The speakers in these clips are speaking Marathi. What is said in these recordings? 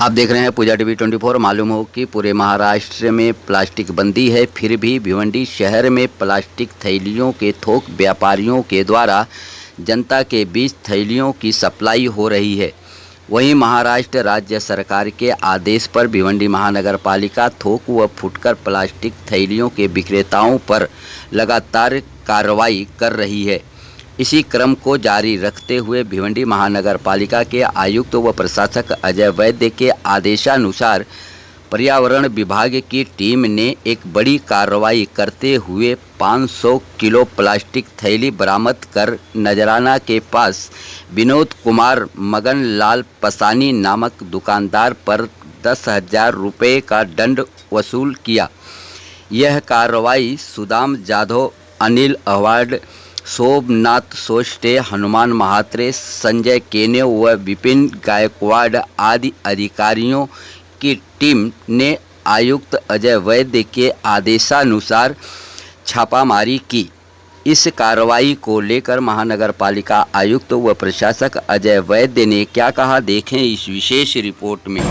आप देख रहे हैं पूजा टीवी 24। मालूम हो कि पूरे महाराष्ट्र में प्लास्टिक बंदी है, फिर भी भिवंडी शहर में प्लास्टिक थैलियों के थोक व्यापारियों के द्वारा जनता के बीच थैलियों की सप्लाई हो रही है। वहीं महाराष्ट्र राज्य सरकार के आदेश पर भिवंडी महानगर पालिका थोक व फुटकर प्लास्टिक थैलियों के विक्रेताओं पर लगातार कार्रवाई कर रही है। इसी क्रम को जारी रखते हुए भिवंडी महानगर पालिका के आयुक्त व प्रशासक अजय वैद्य के आदेशानुसार पर्यावरण विभाग की टीम ने एक बड़ी कार्रवाई करते हुए 500 किलो प्लास्टिक थैली बरामद कर नजराना के पास विनोद कुमार मगन लाल पसानी नामक दुकानदार पर 10,000 रुपये का दंड वसूल किया। यह कार्रवाई सुदाम जाधव, अनिल अवार्ड, सोमनाथ सोष्टे, हनुमान महात्रे, संजय केने व विपिन गायकवाड़ आदि अधिकारियों की टीम ने आयुक्त अजय वैद्य के आदेशानुसार छापामारी की। इस कार्रवाई को लेकर महानगर पालिका आयुक्त व प्रशासक अजय वैद्य ने क्या कहा, देखें इस विशेष रिपोर्ट में।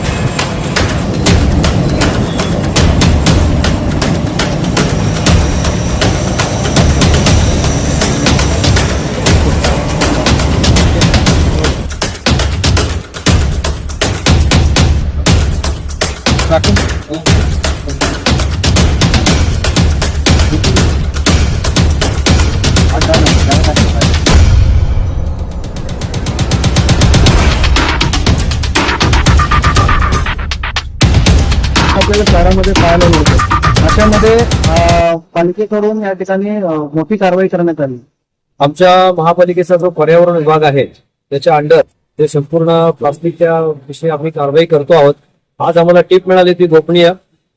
आपल्याला शहरामध्ये पाहायला मिळतं। अशामध्ये पालिकेकडून या ठिकाणी मोठी कारवाई करण्यात आली। आमच्या महापालिकेचा जो पर्यावरण विभाग आहे त्याच्या अंडर ते संपूर्ण प्लास्टिकच्या विषयी आम्ही कारवाई करतो आहोत। आज आम्हाला टीप मिळाली ती गोपनीय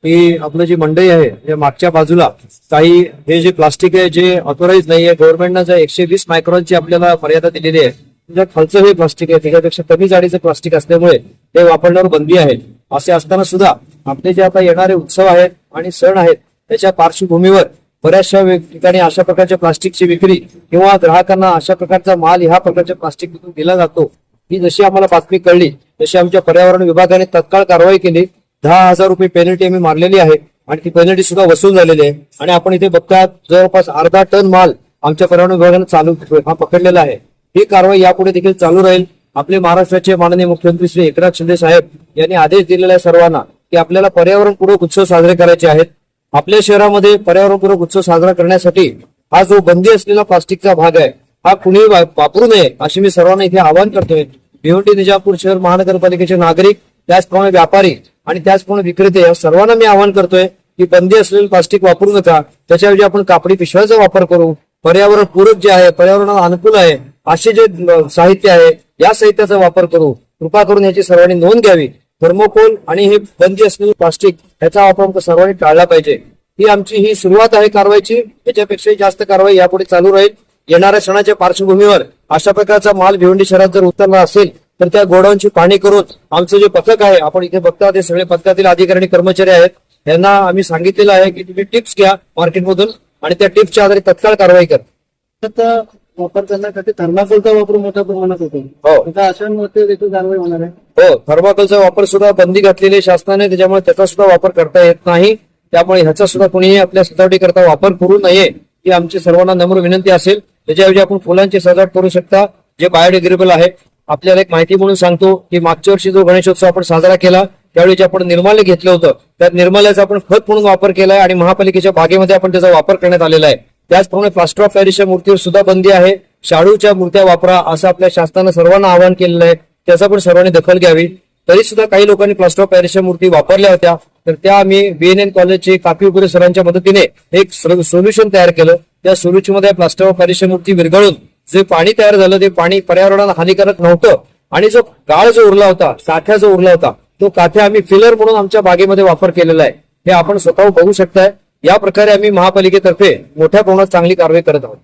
की आपलं जी मंडई आहे या मागच्या बाजूला काही हे जे प्लास्टिक आहे जे ऑथोराइज नाहीये, गव्हर्नमेंटनं जे 120 मायक्रॉनची आपल्याला मर्यादा दिलेली आहे, त्या खालचं हे प्लास्टिक आहे त्याच्यापेक्षा कमी जाडीचं प्लास्टिक असल्यामुळे ते वापरण्यावर बंदी आहे। असे असताना सुद्धा आपले जे आता येणारे उत्सव आहेत आणि सण आहेत त्याच्या पार्श्वभूमीवर बऱ्याचशा ठिकाणी अशा प्रकारच्या प्लास्टिकची विक्री किंवा ग्राहकांना अशा प्रकारचा माल ह्या प्रकारच्या प्लास्टिक विकून दिला जातो, ही जशी आम्हाला बातमी कळली तशी आमच्या पर्यावरण विभागाने तत्काळ कारवाई केली। 10,000 रुपये पेनल्टी आम्ही मारलेली आहे आणि ती पेनल्टी सुद्धा वसूल झालेली आहे। आणि आपण इथे बघतात जवळपास अर्धा टन माल आमच्या पर्यावरण विभागाने चालू पकडलेला आहे। ही कारवाई यापुढे देखील चालू राहील। आपले महाराष्ट्राचे माननीय मुख्यमंत्री श्री एकनाथ शिंदे साहेब यांनी आदेश दिलेला आहे सर्वांना की आपल्याला पर्यावरणपूरक उत्सव साजरे करायचे आहेत। आपल्या शहरामध्ये पर्यावरणपूरक उत्सव साजरा करण्यासाठी हा जो बंदी असलेला प्लास्टिकचा भाग आहे हा कुणी वापरू नये अशी मी सर्वांना इथे आवाहन करतोय। भिवंडी निजामपूर शहर महानगरपालिकेचे नागरिक, त्याचप्रमाणे व्यापारी आणि त्याचप्रमाणे विक्रेते या सर्वांना मी आवाहन करतोय की बंदी असलेले प्लास्टिक वापरू नका, त्याच्याऐवजी आपण कापडी पिशव्याचा वापर करू। पर्यावरण पूरक जे आहे, पर्यावरणाला अनुकूल आहे असे जे साहित्य आहे या साहित्याचा वापर करू। कृपा करून याची सर्वांनी नोंद घ्यावी। थर्मोकोल आणि हे बंदी असलेले प्लास्टिक याचा वापर सर्वांनी टाळला पाहिजे। ही आमची ही सुरुवात आहे कारवाईची, याच्यापेक्षाही जास्त कारवाई यापुढे चालू राहील। येणाऱ्या सणाच्या पार्श्वभूमीवर अशा प्रकारचा माल भिवंडी शहरात जर उतरला असेल तर त्या गोडाऊनची पाहणी करून आमचं जे पथक आहे, आपण इथे बघता ते सगळे पथकातील अधिकारी कर्मचारी आहेत, यांना आम्ही सांगितलेलं आहे की तुम्ही टिप्स घ्या मार्केटमधून आणि त्या टिप्सच्या आधारे तत्काळ कारवाई करा। वापर करण्यासाठी थर्माकोलचा वापर मोठ्या प्रमाणात होतो। अशांमध्ये देखील कारवाई होणार आहे। हो, थर्माकोलचा वापर सुद्धा बंदी घातलेली शासनाने, त्याच्यामुळे त्याचा सुद्धा वापर करता येत नाही। त्यामुळे ह्याचा सुद्धा कोणीही आपल्या सजावटी करता वापर करू नये ही आमची सर्वांना नम्र विनंती असेल। त्याच्याऐवजी आपण फुलांची सजावट करू शकता जे बायोडिग्रेडेबल आहे। आपल्याला एक माहिती म्हणून सांगतो की मागच्या वर्षी जो गणेशोत्सव आपण साजरा केला त्यावेळी जे आपण निर्माल्य घेतलं होतं त्या निर्माल्याचा आपण खत म्हणून वापर केलाय आणि महापालिकेच्या बागेमध्ये आपण त्याचा वापर करण्यात आलेला आहे। त्याचप्रमाणे प्लास्टर ऑफ पॅरिसच्या मूर्तीवर सुद्धा बंदी आहे। शाडूच्या मूर्त्या वापरा असं आपल्या शासनानं सर्वांना आवाहन केलेलं आहे, त्याचा पण सर्वांनी दखल घ्यावी। तरी सुद्धा काही लोकांनी प्लास्टर ऑफ पॅरिसच्या मूर्ती वापरल्या होत्या, तर त्या आम्ही BNN कॉलेजचे कापी उपरे सरांच्या मदतीने एक सोल्युशन तयार केलं। त्या सोल्युशन मध्ये प्लास्टर ऑफ पॅरिसच्या मूर्ती विरघळून जे पाणी तयार झालं ते पाणी पर्यावरणाला हानिकारक नव्हतं आणि जो गाळ जो उरला होता, काथ्या जो उरला होता, तो काथ्या आम्ही फिलर म्हणून आमच्या बागेमध्ये वापर केलेला आहे। हे आपण स्वतः बघू शकताय। या प्रकारे आम्ही महापालिकेतर्फे मोठ्या प्रमाणात चांगली कारवाई करत आहोत।